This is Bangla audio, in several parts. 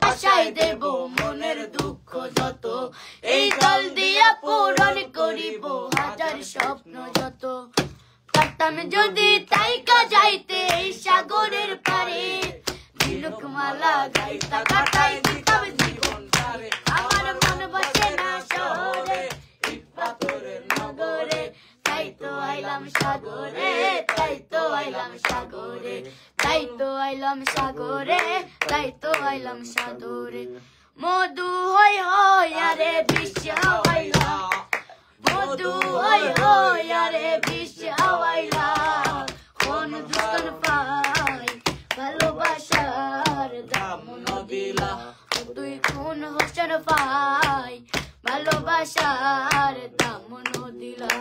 ভাষায় দেব মনের দুঃখ যত, এই জল দিয়া পূরণ করিব হাজার স্বপ্ন যত। পারতাম যদি তাইকা যাইতে এই সাগরের পারে, ঝিনুক মালা গাইতা কাটাই দিতাম জীবন তারে। আমার মন বসে না শহরে, ইট পাথরের নগরে, তাই তো আইলাম সাগরে, তাই তো আইলাম সাগরে, তাই তো আইলাম সাগরে, তাই তো আইলাম সাগরে। মধু হই হই আরে বিশ্ব হাওয়াইলা, মধু হই হই আরে বিশ্ব হাওয়াইলা। কোন দুঃখ পাই ভালোবাসার দাম নদিলা, তুই কোন হোসেন পাই ভালোবাসার দাম নদিলা।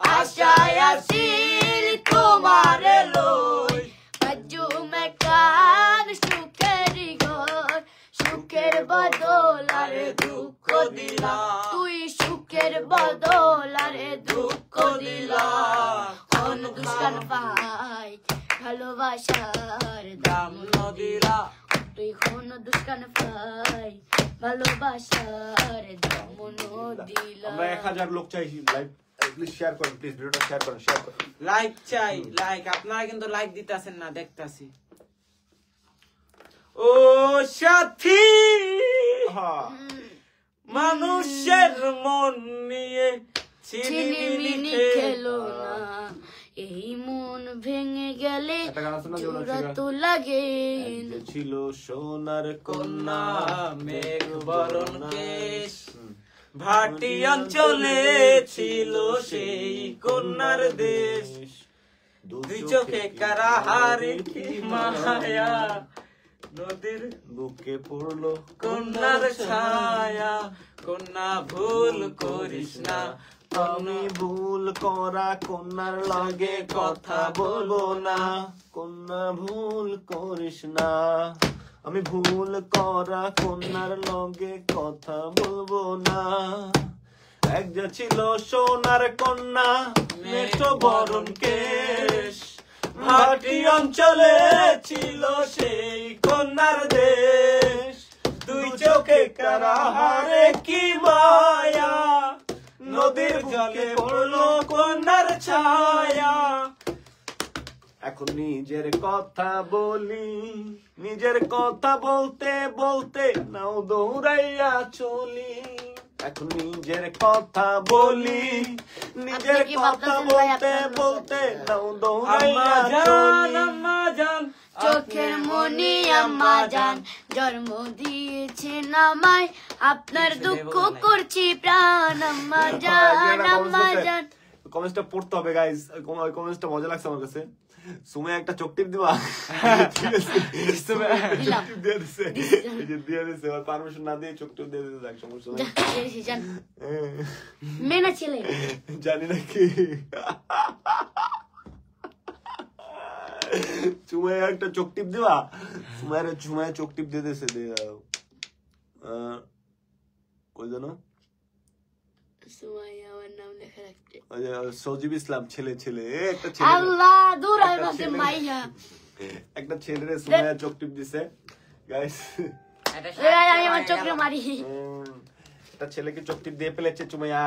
আশায় আসিল তোমার লই, বাজু মেকান সুখের ঘর, সুখের বদল আরে দুঃখ দিলা, তুই সুখের বদল আরে দুঃখ দিলা। কোন দুষ্কান পাই ভালোবাসার দাম নদিলা, তুই কোন দুষ্কান পাই ভালোবাসার দাম নদিলা। আমরা 1000 লোক চাই লাইভ, প্লিজ শেয়ার করুন, প্লিজ ভিডিওটা শেয়ার করুন, শেয়ার করুন। লাইক চাই, লাইক। আপনারা কিন্তু লাইক দিতেছেন না, দেখতাছি। ও সাথী, মানুষের মন নিয়ে ছিনিমিনি খেলো না, এই মন ভেঙে গেলে জোড়া তো লাগে। ছিল সোনার কন্যা মেঘ বরণ কেশ, ভাটি অঞ্চলে ছিল সেই কন্যার দেশ। দুই চোখে কারাহারে কি মায়া, নদীর বুকে পড়লো কন্যার ছায়া। কন্যা ভুল করিস না, আমি ভুল করা কন্যার লগে কথা বলবো না। কন্যা ভুল করিস না, আমি ভুল করা কন্যার লগে কথা বলবো না। একজন ছিল সোনার কন্যা মেঘ বরণ কেশ, ভাটি অঞ্চলে ছিল সেই কন্যার দেশ। দুই চোখে কারাহারে কি মায়া, নদীর জলে পড়লো কন্যার ছায়া। এখন নিজের কথা বলি, নিজের কথা বলতে বলতে নাও দৌড়াইয়া চলি। এখন নিজের কথা বলি, নিজের কথা বলতে বলতে নাও দৌড়াইয়া চলি। আম্মা জান, চোখের মনি আম্মা জান, জন্ম দিয়েছেন আমায়, আপনার দুঃখ করছি প্রাণ। আম্মা জান, আম্মা জান। কমেন্টটা পড়তে হবে গাইস, কমেন্টটা মজা লাগছে আমার কাছে। সুমে একটা চোখ টিপ দিবা, পারমিশন না দিয়ে চোখ টিপ দিয়ে দিতে থাক, সমস্যা নেই। মেনা ছেলে জানি না কি, চুমায় একটা চোখ টিপ দিবা, চুমায় চোখ টিপ দিয়ে দিয়েছে। কই জানো সজিব ইসলাম, ছেলে ছেলে একটা ছেলে, আল্লাহ দূর হইতে মাইয়া একটা ছেলেরে সুমাইয়া চোখ টিপ দিছে গাইস। আমি আমার চোখে মারি, একটা ছেলেকে চোখ টিপ দিয়ে ফেলেছে চুমাইয়া।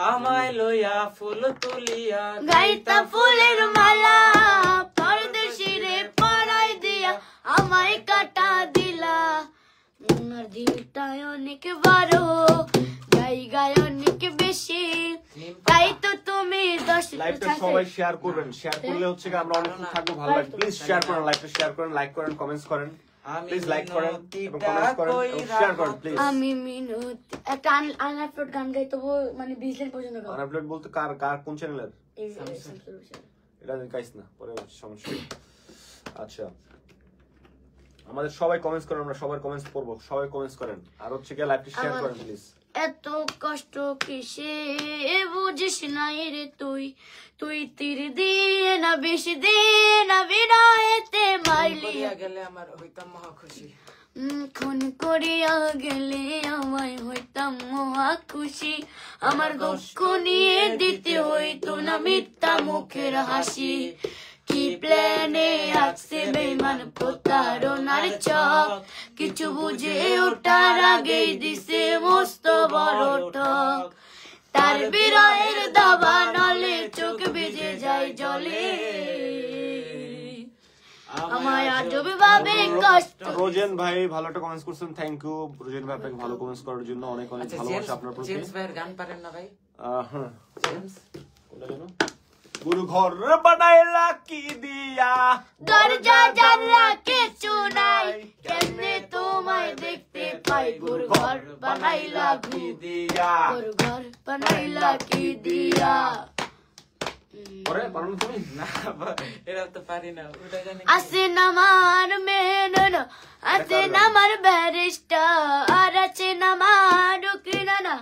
আমায় লইয়া ফুল তুলিয়া গাইতা ফুলের মালা, পরদেশিরে পরাই দিয়া আমায় কাটা দিলা। মনের দিলটায় অনেক বড়, জায়গায় অনেক বেশি, তাই তো তুমি 10 লাইভটা সবাই শেয়ার করবেন, শেয়ার করলে হচ্ছে আমরা অনেক থাকবো, ভালো লাগবে। প্লিজ শেয়ার করেন, লাইভটা শেয়ার করেন, লাইক করেন, কমেন্টস করেন, প্লিজ লাইক করেন, কমেন্টস করেন, শেয়ার করেন প্লিজ। আমি মিনুত একটা আনআপলোড গান গাইতে মানে 20 লাইন পর্যন্ত গাও। আনআপলোড বলতে কার কার কোন চ্যানেলের? এই এটা গাইস না, পরে সমস্যা। আচ্ছা, আমাদের সবাই কমেন্টস করেন, আমরা সবার কমেন্টস পড়বো, সবাই কমেন্টস করেন, আর হচ্ছে কি লাইভটা শেয়ার করেন প্লিজ। এত কষ্ট কিসে বুঝিস না রে তুই, তুই তীর দিয়ে না বিষ দিয়ে না বিনাইতে মাইলিয়া গেলে আমার হইতাম মহা খুশি। খুন করিয়া গেলে আমায় হইতাম মহা খুশি। আমার দুঃখ নিয়ে দিতে হইতো না মিথ্যা মুখের হাসি। কি প্ল্যানে আসছে বেমান প্রতারণার চক কিছু বুঝে ওঠার আগেই দিছে মস্ত বড় ঠক তার বিরহের দাবা নলে চোখ ভিজে যায় জলে আমায় আজব ভাবে কষ্ট রোজেন ভাই ভালো একটা কমেন্টস করছেন, থ্যাংক ইউ রোজেন ভাই আপনাকে ভালো কমেন্টস করার জন্য, অনেক অনেক আচ্ছা ভালোবাসা আপনার প্রতি। জেমস ভাইয়ের গান পারেন না ভাই? হ্যাঁ জেমস কোনটা জানো? গুরু ঘর বানাইলা কি দিয়া দরজা জানলা কিছু নাই কেমনে তোমায় দেখতে পাই গুরু ঘর বানাইলা কি দিয়া। গুরু ঘর বানাইলা কি দিয়া পরে পারো না তুমি? না এরা তো পারি না, ওটা জানি আছেন আমার মেনন আছেন আমার ব্যারিস্টার আর আছেন আমার উকিলানা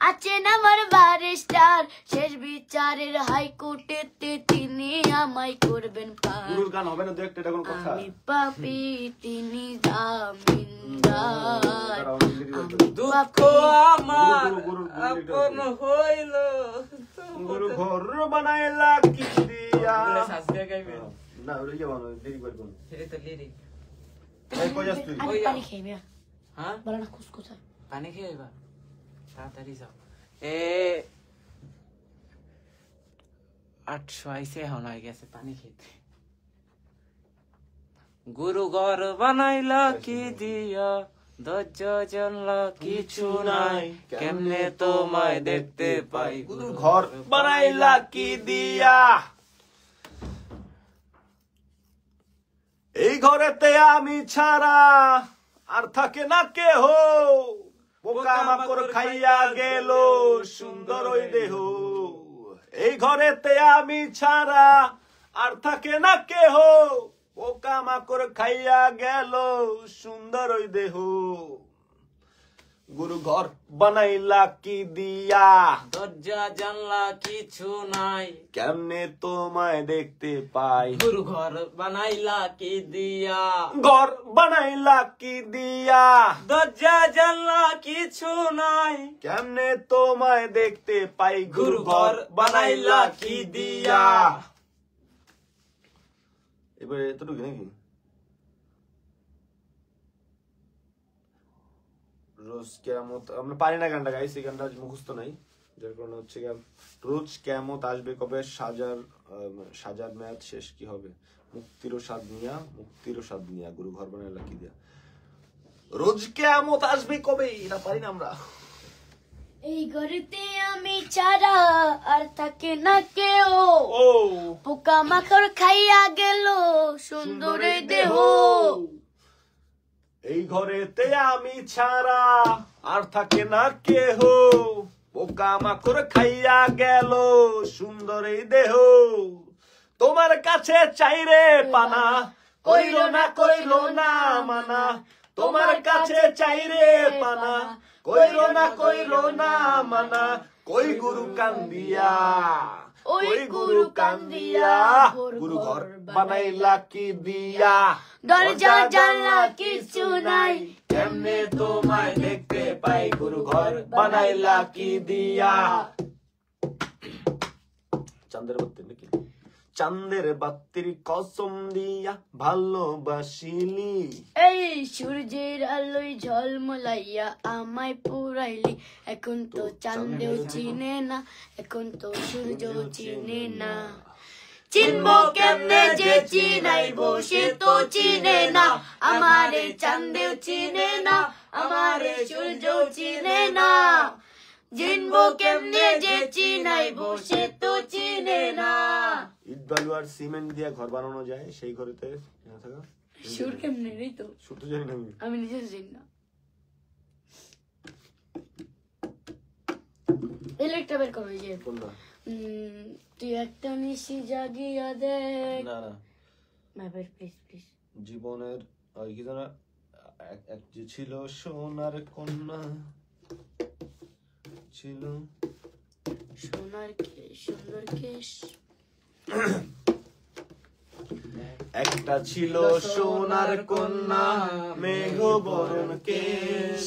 আছেন আমার ব্যারিস্টার শেষ বিচারের হাইকোর্টেতে তিনি আমায় করবেন পার গুরুর গান হবে না দু একটা, এটা কোনো কথা? আমি পাপি তিনি জামিনদার দুঃখ আমার আপন হইল গুরু ঘর বানাইলা কি দিয়া। ওগুলো শাস্তি গাইবেন না ওই যে বানো দেরি করে কোন এটা তো লিরিক। এই কই যাস তুই? আমি পানি খেয়ে মিয়া হ্যাঁ বলো না খুশ কোথায় পানি খেয়ে এবার তাড়াতাড়ি যাও। 800 আইসে এখন হয়ে গেছে পানি খেতে। গুরু ঘর বানাইলা কি দিয়া দরজা জানলা কিছু নাই কেমনে তোমায় দেখতে পাই গুরু ঘর বানাইলা কি দিয়া। এই ঘরেতে আমি ছাড়া আর থাকে না কেহ, পোকা মাকড় খাইয়া গেল সুন্দর ওই দেহ। এই ঘরেতে আমি ছাড়া আর থাকে না কেহ, পোকা মাকড় খাইয়া গেল সুন্দর ওই দেহ। গুরু ঘর বানাইলা কি দিয়া দরজা জানলা কিছু নাই কেমনে তোমায় দেখতে পাই। গুরু ঘর বানাইলা কি দিয়া ঘর বানাইলা কি দিয়া দরজা জানলা কিছু নাই কেমনে তোমায় দেখতে পাই। গুরু ঘর বানাইলা কি দিয়া। এবারে এতটুকু নাকি? রোজ কেয়ামত আমরা পারি না গানটা গাইছি, গানটা মুখস্থ নাই, যার কারণে হচ্ছে রোজ কেয়ামত আসবে কবে, সাজার মেয়াদ শেষ কি হবে, মুক্তিরও স্বাদ নিয়া গুরু ঘর বানাইলা কি দিয়া। রোজ কেয়ামত আসবে কবে এটা পারি না আমরা। এই ঘরেতে আমি ছাড়া আর থাকে না কেউ, ও পোকা মাকড় খাইয়া গেল সুন্দর এই দেহ। এই ঘরেতে আমি ছাড়া আর থাকে না কেহ, পোকা মাকড় খাইয়া গেল সুন্দর এই দেহ। তোমার কাছে চাই রে পানা, কইলো না মানা। তোমার কাছে চাই রে পানা, কইলো না মানা। কই গুরু কান্দিয়া, ওই গুরু কান্দিয়া। গুরু ঘর বানাইলা কি দিয়া দরজা জানলা কিছু নাই কেমনে তোমায় দেখতে পাই। গুরু ঘর বানাইলা কি দিয়া। চাঁদের বাতি নাকি? চাঁদের বাতির কসম দিয়া ভালোবাসিলি, এই সূর্যের আলোয় ঝলমলাইয়া আমায় পুরাইলি। এখন তো চাঁদেও চিনে না, এখন তো সূর্য চিনে না। চিনবো কেমনে যে চিনাইবো সে তো চিনে না। আমারে চাঁদেও চিনে না, আমারে সূর্য চিনে না। চিনবো কেমনে যে চিনাইবো সে তো চিনে না। ইট বালু আর সিমেন্ট দিয়ে ঘর বানানো যায়, সেই ঘরেতে না থাকা। সুর কেমনে রে তো সুর তো জানি না আমি নিজে জানি না। এলেকটা বের করো এই যে কোনটা? তুই একটা নিশি জাগিয়া দেখ। না না ম্যাপের প্লিজ প্লিজ। জীবনের কি জানা এক যে ছিল সোনার কন্যা, ছিল সোনার কেশ সুন্দর কেশ। একটা ছিল সোনার কন্যা, মেঘ বরণ কেশ,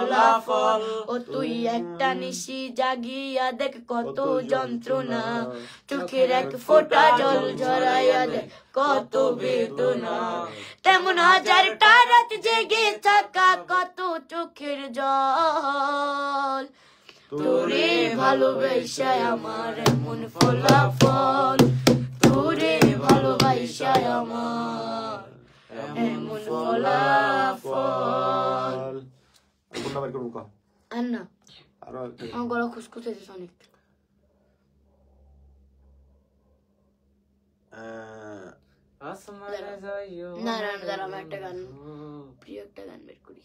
ফলাফল। ও তুই একটা নিশি জাগিয়া দেখ কত যন্ত্রণা, চোখের এক ফোঁটা জল ঝরাইয়া দেখ কত বেদনা, তেমন হাজারটা রাত জেগে থাকা কত চোখের জল। তোরে ভালোবাসায় আমার এমন ফলাফল, তোরে ভালোবাসায় আমার এমন ফলাফল। কোনটা বের করবো কও? আর না আরো আমার গলা খুসখুসাইতেছে অনেক। আসমানে যাইও না না না, দাঁড়া, আমার একটা গান, প্রিয় একটা গান বের করি।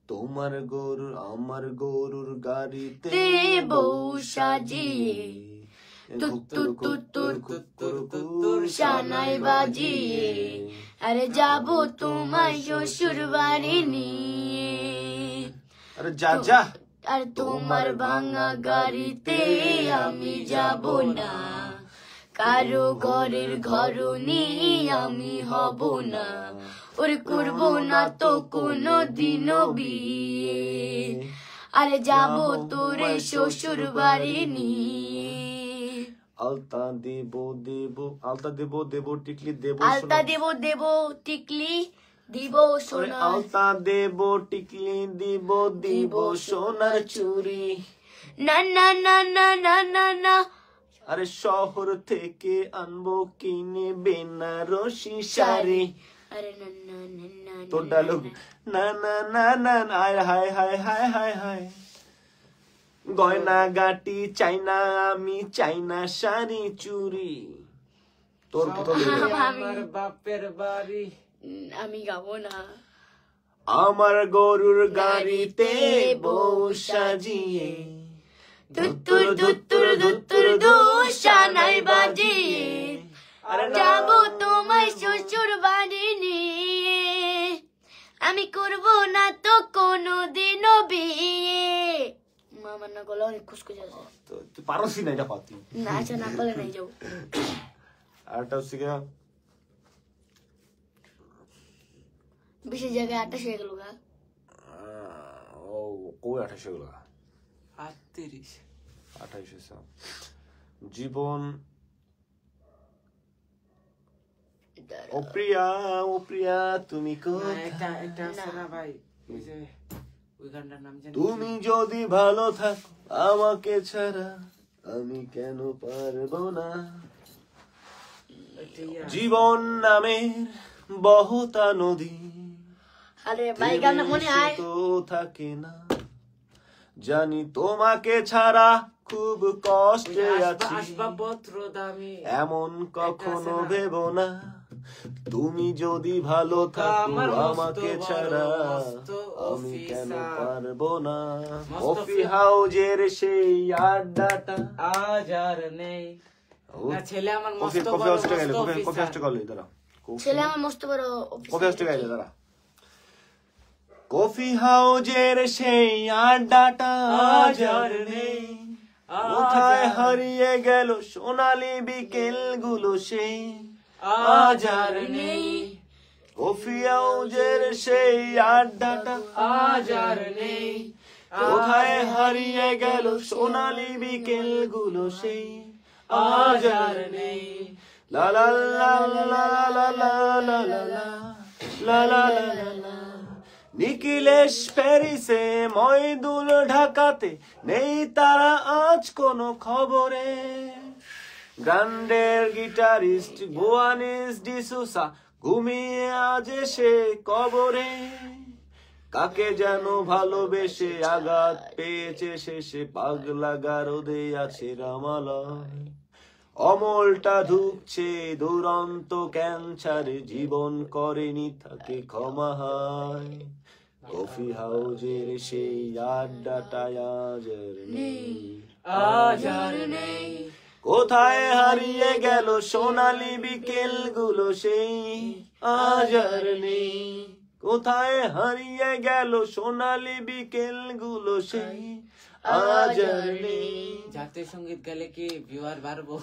তোমার গরুর আমার গরুর গাড়িতে বউ সাজিয়ে তুত্তুর তুত্তুর তুত্তুর শানাই বাজিয়ে, আরে যাবো তোমায় শ্বশুর বাড়ি নিয়ে। আরে যা যা, আর তোমার ভাঙা গাড়িতে আমি যাব না, কারো ঘরের ঘরনি আমি হব না, ওর করব না তো কোনো দিনও বিয়ে। আরে যাব তোরে শ্বশুর বাড়ি নিয়ে। আলতা দেব দেব, আলতা দেব দেব, টিকলি দেব, আলতা দেব দেব, টিকলি দিব সোনা, আলতা দেব টিকলি দিব, দিব সোনার চুড়ি। না না না না না না না, আরে শহর থেকে আনবো কিনে বেনারসি শাড়ি। আরে না না না না, তোর ডায়লগ না না না না, হায় হায় হায় হায় হায় হায়, গয়না গাটি চাই না আমি, চাই না শাড়ি চুড়ি। তোর আমার বাপের বাড়ি আমি গাবো না। আমার গরুর গাড়িতে বউ সাজিয়ে, দুত্তুর দুত্তুর দুত্তুর দুশানাই বাজিয়ে, যাবো তোমায় শ্বশুর বাড়ি নিয়ে। আমি করব না তো কোনো দিনও বিয়ে। মামার না গলা অনেক খুশখুশ আছে। তুই পারসি না এটা পাতি না আচ্ছা, না পারলে নাই যাবো। আরটা হচ্ছে গিয়া বেশি জায়গায় 28 হয়ে গেল গা। ও কই 28 গুলো 38 28 জীবন। ও প্রিয়া তুমি কোথায়? এটা আছে না ভাই, ওই যে ওই গানটার নাম জানি। তুমি যদি ভালো থাকো আমাকে ছাড়া আমি কেন পারবো না। জীবন নামের বহুতা নদী, আরে ভাই গান মনে হয় তো থাকে না, জানি তোমাকে ছাড়া খুব কষ্টে আছি, আসবাবপত্র দামি এমন কখনো ভেবো না। তুমি যদি ভালো থাকো আমাকে ছাড়া আমি কেন পারবো না। কফি হাউজের সেই আড্ডাটা আজ আর নেই। না ছেলে আমার মস্ত কফি বড় হাউসটা গেলে, মস্ত কফি হাউসটা গেলে দাঁড়া, ছেলে আমার মস্ত বড় কফি হাউসটা গেলে দাঁড়া। কফি হাউজের সেই আড্ডাটা আজ আর নেই, কোথায় হারিয়ে গেল সোনালি বিকেল গুলো সেই আজ আর নেই। কফি হাউজের সেই আড্ডাটা আজ আর নেই। কোথায় হারিয়ে গেল সোনালি বিকেল গুলো সেই আজ আর নেই। লা লা লা লা লা লা লা লা লা লা লা লা। নিখিলেশ প্যারিসে, মইদুল ঢাকাতে, নেই তারা আজ কোনো খবরে। গ্রান্ডের গিটারিস্ট গোয়ানিস ডিসুসা ঘুমিয়ে আজ এসে কবরে। কাকে যেন ভালোবেসে আঘাত পেয়েছে শেষে, পাগলা গারদে আছে রামালয়। অমলটা ধুকছে দুরন্ত ক্যান্সারে, জীবন করেনি তাকে ক্ষমা হয়। কফি হাউজের সেই আড্ডাটা আজ আর নেই, আজ আর নেই। কোথায় হারিয়ে গেল সোনালি বিকেল গুলো সেই আজ আর নেই। কোথায় হারিয়ে গেল সোনালি বিকেল গুলো সেই আজ আর নেই। জাতীয় সঙ্গীত গালে কি ভিউয়ার বাড়বো?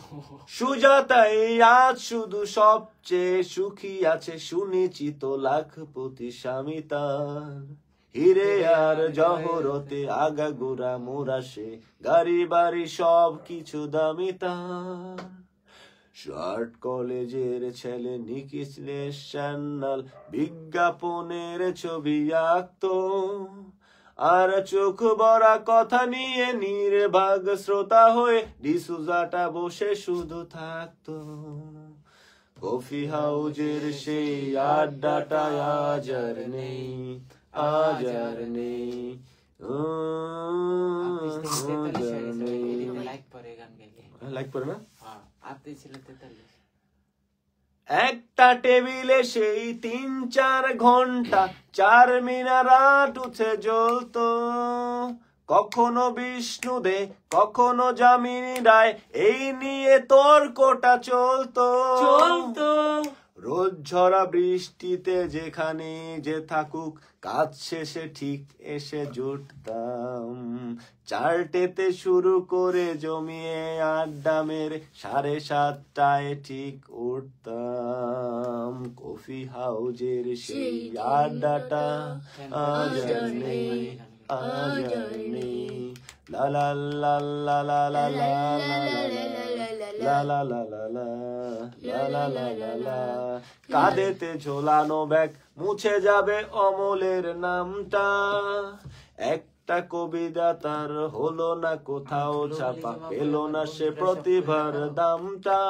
সুজাতাই আজ শুধু সবচেয়ে সুখী আছে, শুনেছি তো লাখপতি স্বামী তার। হিরে আর জহরতে আগাগোড়া মোরা সে, গাড়ি বাড়ি সব কিছু দামি তার। শার্ট কলেজের ছেলে নিকিসলে স্যান্ডাল, বিজ্ঞাপনের ছবি আঁকতো, আর চোখ ভরা কথা নিয়ে নির্বাগ শ্রোতা হয়ে ডিসুজাটা বসে শুধু থাকতো। কফি হাউজের সেই আড্ডাটা আজ আর নেই, আজ আর নেই, লাইক পরে না। একটা টেবিলে সেই 3-4 ঘন্টা 4 মিনারাট উঠে জ্বলতো, কখনো বিষ্ণু দে কখনো যামিনী রায়, এই নিয়ে তর্কটা চলতো। রোজ ঝরা বৃষ্টিতে যেখানে যে থাকুক, কাজ শেষে ঠিক এসে জুটতাম। 4টেতে শুরু করে জমিয়ে আড্ডা মেরে 7:30টায় ঠিক উঠতাম। কফি হাউজের সেই আড্ডাটা আজ আর নেই, আজ আর নেই। লা লা লা লা লা লা লা লা লা লা লা লা লা লা লা লা লা। কাঁধেতে ঝোলানো ব্যাগ, মুছে যাবে অমলের নামটা। একটা কবিতা তার হলো না কোথাও ছাপা, পেল না সে প্রতিভার দামটা।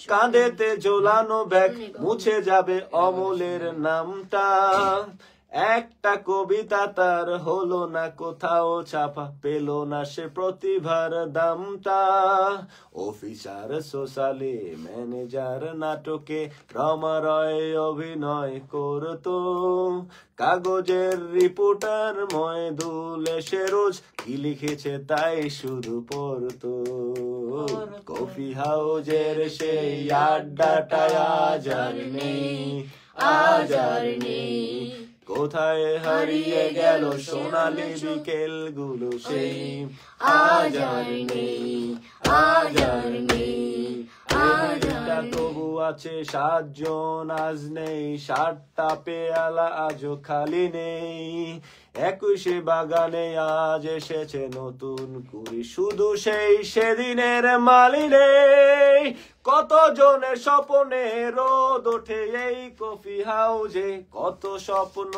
কাঁধেতে ঝোলানো ব্যাগ, মুছে যাবে অমলের নামটা। একটা কবিতা তার হলো না কোথাও ছাপা, পেল না সে প্রতিভার দামটা। অফিসার সোশ্যালে ম্যানেজার নাটকে রমা রয় অভিনয় করতো, কাগজের রিপোর্টার ময়দুল এসে রোজ কি লিখেছে তাই শুধু পড়তো। কফি হাউজের সেই আড্ডাটা আজ আর নেই, আজ আর নেই। কোথায় হারিয়ে গেল সোনালি বিকেল গুলো সেই, আজ আর নেই, আজ আর নেই। তবু আছে 7 জন, আজ নেই 7টা পেয়ালা আজও খালি নেই। 21শে বাগানে আজ এসেছে নতুন কুড়ি, শুধু সেই সেদিনের মালি নেই। কত জনের স্বপ্নে রোদ ওঠে এই কফি হাউজে, কত স্বপ্ন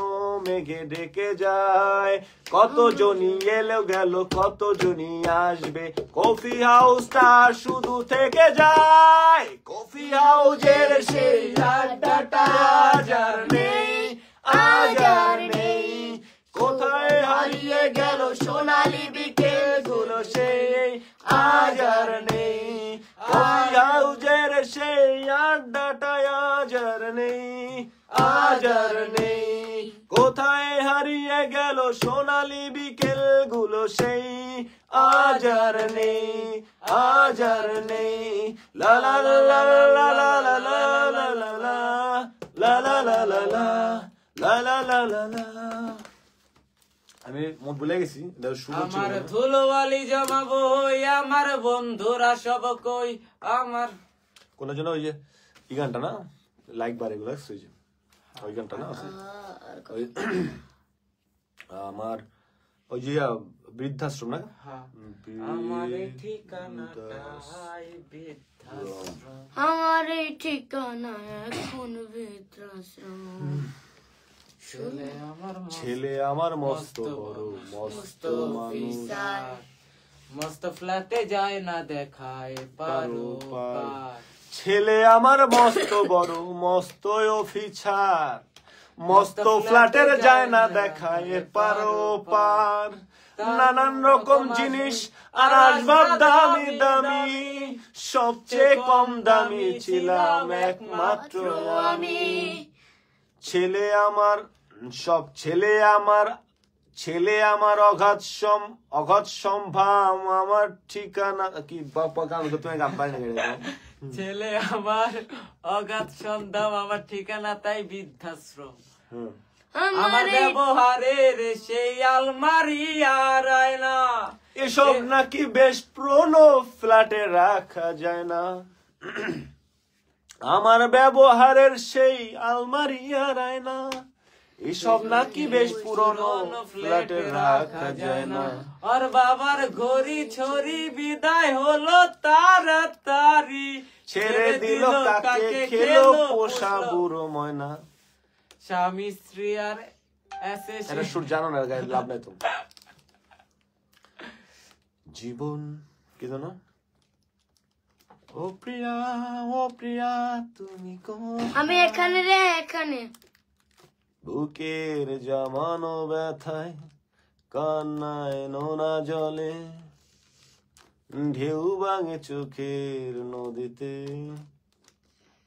মেঘে ডেকে যায়। কত জনই এলো গেল, কত জনই আসবে, কফি হাউসটা শুধু থেকে যায়। কফি হাউজের সেই আড্ডাটা আজ আর নেই, আজ আর নেই। কোথায় হারিয়ে গেল সোনালি বিকেল গুলো সেই, আজ আর নেই। কফি হাউজের সেই আড্ডাটা আজ আর নেই, আজ আর নেই। কোথায় হারিয়ে গেল সোনালি বিকেল গুলো সেই, আজ আর নেই, আজ আর নেই। লা লা লা লা লা লা লা লা লা লা লা লা লা লা লা লা লা লা লা। আমি ভুলে গেছি। আমার ধুলোবালি জমাবো আমার বন্ধুরা সব কই, আমার কোন জন্য ওই যে এই গানটা না, লাইক বার এগুলো ওই গানটা না, আমার ওই যে বৃদ্ধাশ্রম না, আমার ঠিকানাটাই বৃদ্ধাশ্রম, আমার এই ঠিকানা এখন বৃদ্ধাশ্রম। ছেলে আমার মস্ত বড় মস্ত মানুষ, মস্ত ফ্ল্যাটে যায় না দেখায় পারো পার। ছেলে আমার মস্ত বড় মস্ত অফিসার, মস্ত ফ্ল্যাটের যায় না দেখায় পারো পার। নানান রকম জিনিস আর আসবাব দামি দামি, সবচেয়ে কম দামি ছিলাম একমাত্র আমি। ছেলে আমার সব, ছেলে আমার অগাধ সম্ভাম, আমার ঠিকানা কি তুমি গান পাই না। ছেলে আমার অগাধ সন্ধান, আমার ঠিকানা তাই বৃদ্ধাশ্রম। আমার ব্যবহারের সেই আলমারি আর আয়না। এসব নাকি বেশ পুরনো ফ্ল্যাটে রাখা যায় না। আমার ব্যবহারের সেই আলমারি আর আয়না এসব নাকি বেশ পুরনো ফ্ল্যাটে রাখা যায় না। আর বাবার ঘড়ি ছড়ি বিদায় হলো তাড়াতাড়ি, ছেড়ে দিল কাকে খেলো পোষা বুড়ো ময়না। স্বামী স্ত্রী আর এটা সুর জানো না, গায়ে লাভ নাই তো। জীবন কি জানো? ও প্রিয়া তুমি আমি এখানে রে, এখানে বুকের জমানো ব্যথায় কান্নায় নোনা জলে ঢেউ ভাঙে চোখের নদীতে।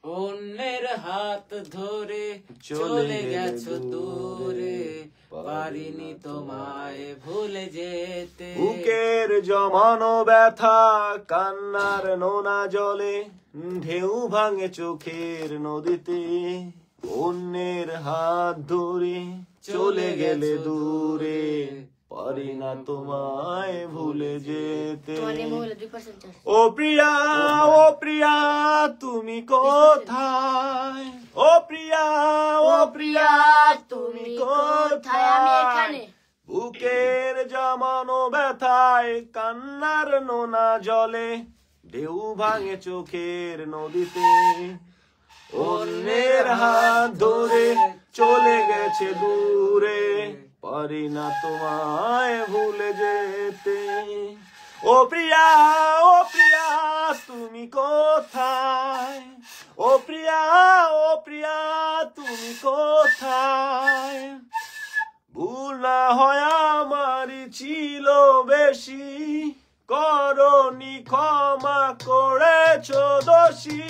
অন্যের হাত ধরে চলে গেছো দূরে, পারিনি তোমায় ভুলে যেতে। বুকের জমানো ব্যথা কান্নার নোনা জলে ঢেউ ভাঙে চোখের নদীতে। অন্যের হাত ধরে চলে গেলে দূরে, পারি না তোমায় ভুলে যেতে। ও প্রিয়া তুমি কোথায়? ও প্রিয়া তুমি কোথায়? আমি এখানে। বুকের জমানো ব্যথায় কান্নার নোনা জলে ঢেউ ভাঙে চোখের নদীতে। অন্যের হাত ধরে চলে গেছে দূরে, পারি না তোমায় ভুলে যেতে। ও প্রিয়া তুমি কোথায়? ও প্রিয়া তুমি কোথায়? ভুল না হয় আমারই ছিল বেশি, করনি ক্ষমা করেছো দোষী।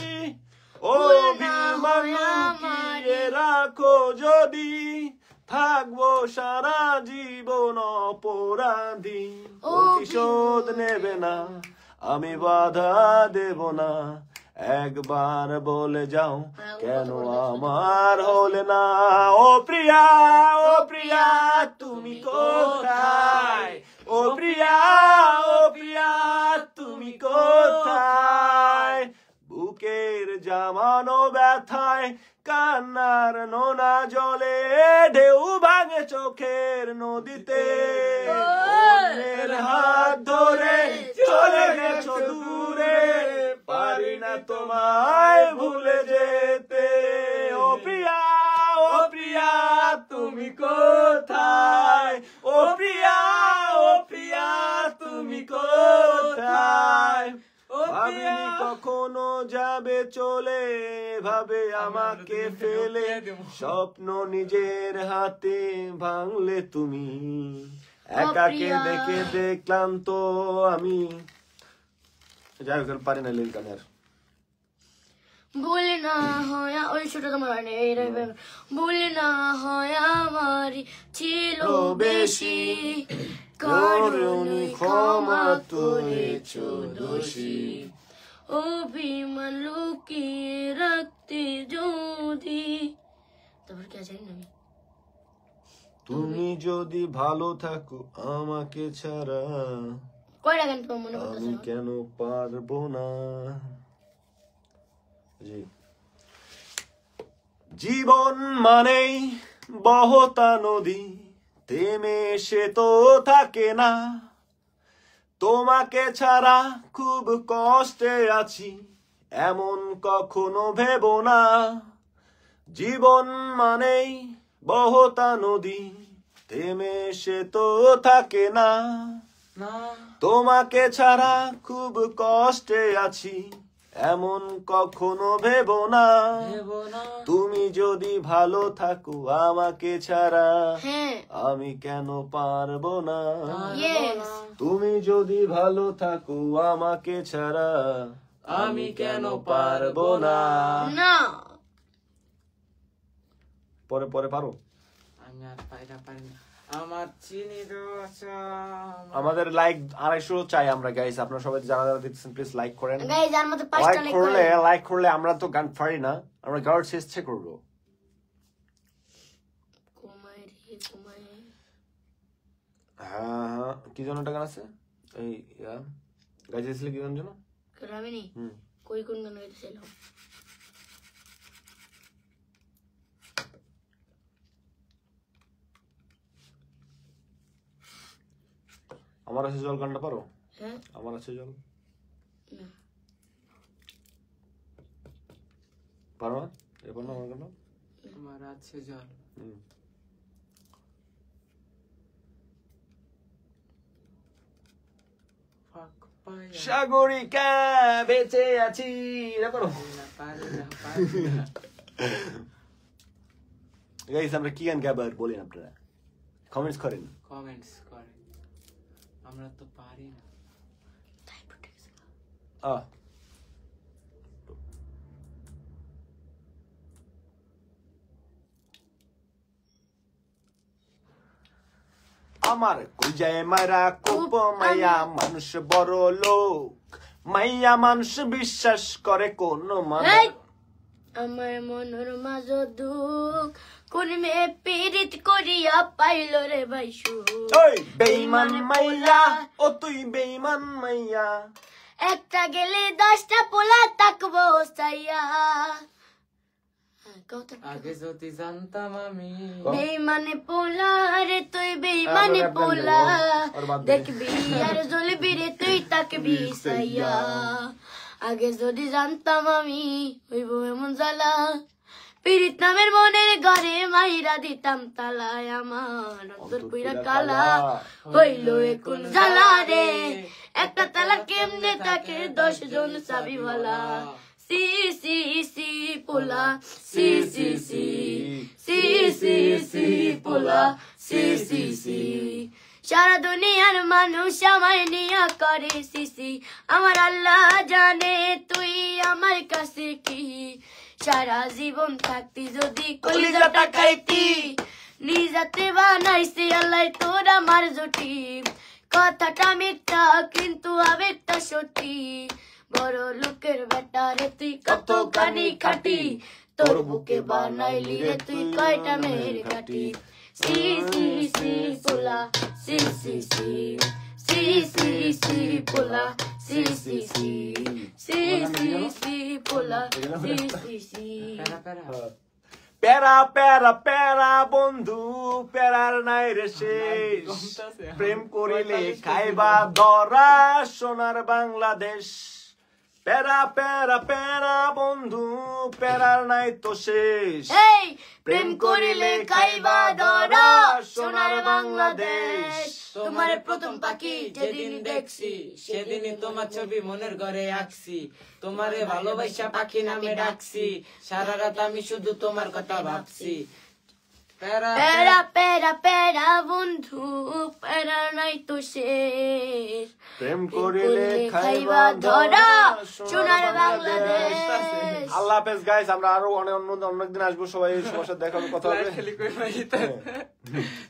অভিমান লুকিয়ে রাখো যদি, থাকবো সারা জীবন অপরাধী। প্রতিশোধ নেবে না, আমি বাধা দেব না, একবার বলে যাও কেন আমার হলে না। ও প্রিয়া তুমি কোথায়? ও প্রিয়া তুমি কোথায়? বুকের জামানো ব্যথায় কান্নার নোনা জলে ঢেউ ভাঙে চোখের নদীতে। অন্যের হাত ধরে চলে গেছো দূরে, পারি না তোমায় ভুলে যেতে। ও প্রিয়া তুমি কোথায়? ও প্রিয়া তুমি কোথায়? ভাবিনি কখনো যাবে চলে, ভাবে আমাকে ফেলে, স্বপ্ন নিজের হাতে ভাঙলে তুমি। একাকে দেখে দেখলাম তো আমি, যাই হোক পারি না লিল গানের। ভুল না হয় ওই ছোট তোমার ভুল না হয় আমারই ছিল বেশি, করুণী ক্ষমা করেছো দোষী। অভিমান লুকিয়ে রাখতে যদি, তারপর কি আছে না? তুমি যদি ভালো থাকো আমাকে ছাড়া, কয়টা গান তোমার মনে আমি পড়তেছে? কেন পারবো না। জি, জীবন মানেই বহতা নদী, থেমে সে তো থাকে না। তোমাকে ছাড়া খুব কষ্টে আছি, এমন কখনো ভেবো না। জীবন মানেই বহতা নদী, থেমে সে তো থাকে না। তোমাকে ছাড়া খুব কষ্টে আছি, এমন কখনো ভেবো না। তুমি যদি ভালো থাকো আমাকে ছাড়া, আমি কেন পারবো না। তুমি যদি ভালো থাকো আমাকে ছাড়া, আমি কেন পারবো না। পরে পরে পারো। আমি আর পারি না। আমার চিনি দোসা, আমাদের লাইক 250 চাই আমরা গাইস। আপনারা সবাই যারা যারা দেখছেন প্লিজ লাইক করেন। গাইস আর মত 5টা লাইক করলে আমরা তো গান পারি না, আমরা গাওয়ার চেষ্টা করব। হ্যাঁ হ্যাঁ কি জন্য একটা গান আছে এই গাইতেছিল কি গান যেন রামিনী কই কোন গান গাইতেছিলাম আমার আছে জল গানটা পারো হ্যাঁ আমার আছে জল না পারো না এরপর না আমার গান আমার আছে জল ফাঁক পায় সাগরিকা বেঁচে আছি এটা পারো পারি না গাইস আমরা কি গান গাবার বলেন আপনারা কমেন্টস করেন কমেন্টস করে আমরা তো পারি না আমার কই যায় মারা কোপ মাইয়া মানুষ বড় লোক মাইয়া মানুষ বিশ্বাস করে কোন মানুষ আমার মনের মাঝ দুঃখ কোন মেয়ে পীড়িত করিয়া পাইল রে ভাই সুখ ওই বেঈমান মাইয়া ও তুই বেঈমান মাইয়া একটা গেলে 10টা পোলা তাকবো সাইয়া আগে যদি জানতাম আমি বেইমানে পোলা রে তুই বেইমানে পোলা দেখবি আর জ্বলবি রে তুই তাকবি সাইয়া আগে যদি জানতাম আমি হইব এমন জ্বালা পীড়িত নামের মনের ঘরে মাইরা দিতাম তালায় আমার অন্তর পুইরা কালা হইল এখন জ্বালা রে একটা তালা কেমনে তাকে 10 জন চাবিওয়ালা সি সি সি পোলা সি সি সি সি সি সি পোলা সি সি সি সারা দুনিয়ার মানুষ আমায় নিয়া করে সিসি আমার আল্লাহ জানে তুই আমার কাছে কি সারা জীবন থাকতি যদি কলিজাটা খাইতি নিজাতে বানাইছি আল্লাহ তোর আমার জুটি কথাটা মিথ্যা কিন্তু আবেগটা সত্যি বড় লোকের বেটা রে তুই কত কানি খাটি তোর বুকে বানাইলি রে তুই কয়টা মেয়ের কাটি সি সি সি পোলা সি সি সি সি সি সি পোলা সি সি সি সি সি সি পোলা সি সি সি প্যারা প্যারা প্যারা বন্ধু প্যারার নাই রে শেষ প্রেম করিলে খাইবা ধরা সোনার বাংলাদেশ প্যারা প্যারা প্যারা বন্ধু প্যারার নাই তো শেষ এই প্রেম করিলে খাইবা ধরা সোনার বাংলাদেশ তোমার প্রথম পাখি যেদিন দেখছি সেদিনই তোমার ছবি মনের ঘরে আঁকছি তোমারে ভালোবাসা পাখি নামে ডাকছি সারা রাত আমি শুধু তোমার কথা ভাবছি প্যারা প্যারা প্যারা প্যারা বন্ধু প্যারা নাই তো শেষ প্রেম করিলে খাইবা ধরা সোনার বাংলাদেশ আল্লাহ হাফেজ গাইস আমরা আরো অনেকদিন আসবো সবাই সবার সাথে দেখা হবে কথা হবে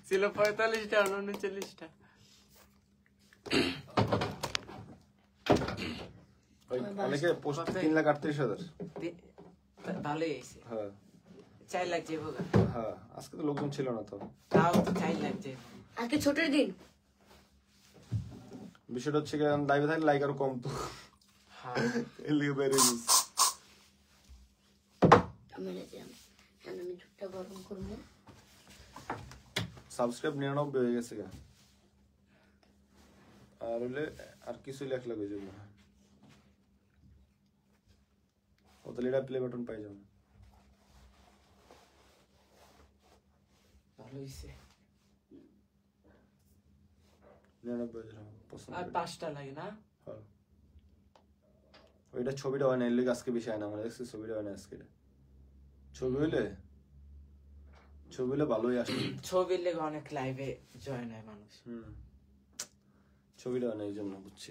ছিল 45টা 39টা অনেকে পোস্ট 3,38,000 ভালোই হয়েছে হ্যাঁ 4 লাখ যাবো হ্যাঁ আজকে তো লোকজন ছিল না তো তাও তো 4 লাখ যাবো আজকে ছোটের দিন বিষয়টা হচ্ছে লাইভে থাকলে লাইক আরো কম তো এর লিগে বেড়ে গেছে আমি ঝুটটা গরম করবো সাবস্ক্রাইব 99 হয়ে গেছে আর হলে আর কিছু লেখ লাগবে যাবে ও তো লিডা প্লে বাটন পাই যাবে ভালো হয়েছে 99 পছন্দ আর 5টা লাগে না হ্যাঁ ওইটা ছবিটা হয় না এর লিগে আজকে বেশি হয় না আমরা দেখছি ছবিটা হয় না আজকে ছবি হইলে ভালোই আসবে ছবির লেগে অনেক লাইভে জয়েন হয় মানুষ ছবিটা হয় না এই জন্য বুঝছি